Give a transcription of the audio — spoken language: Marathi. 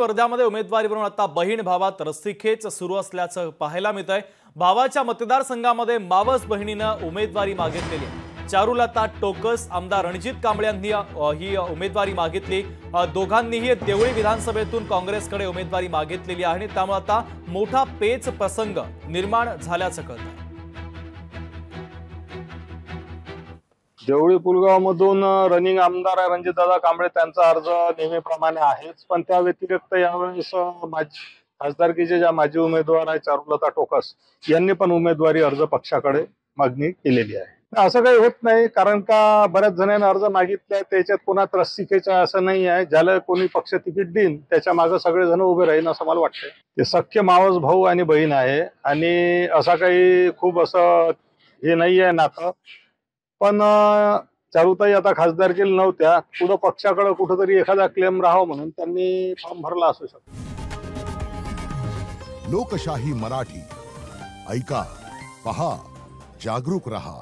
वर्ध्यामध्ये उमेदवारीवरून आता बहीण भावात रस्सीखेच सुरू असल्याचं पाहायला मिळतंय। भावाच्या मतदारसंघामध्ये मावस बहिणीनं उमेदवारी मागितलेली आहे। चारुलता टोकस आमदार रणजित कांबळे यांनी ही उमेदवारी मागितली। दोघांनीही देवळी विधानसभेतून काँग्रेसकडे उमेदवारी मागितलेली आहे आणि त्यामुळे आता मोठा पेच प्रसंग निर्माण झाल्याचं कळतंय। देवळी पुलगावमधून रनिंग आमदार रणजितदादा कांबळे त्यांचा अर्ज नेहमीप्रमाणे आहेच, पण त्या व्यतिरिक्त यावेळेस खासदारकीचे ज्या माजी उमेदवार आहेत चारुलता टोकस यांनी पण उमेदवारी अर्ज पक्षाकडे मागणी केलेली आहे। असं काही होत नाही, कारण का बऱ्याच जणांनी अर्ज मागितले त्याच्यात कोणात रस्सीखेच असं नाही आहे। ज्याला कोणी पक्ष तिकीट देईन त्याच्या मागे सगळेजण उभे राहील असं मला वाटतंय। ते सख्य मावस भाऊ आणि बहीण आहे आणि असा काही खूप असं हे नाही आहे नातं, पण चारुताई आता खासदारकीला नव्हत्या, पुढे पक्षाकडे कुठेतरी एखादा क्लेम राहावा म्हणून त्यांनी फॉर्म भरला असू शकतो। लोकशाही मराठी ऐका, पहा, जागरूक रहा।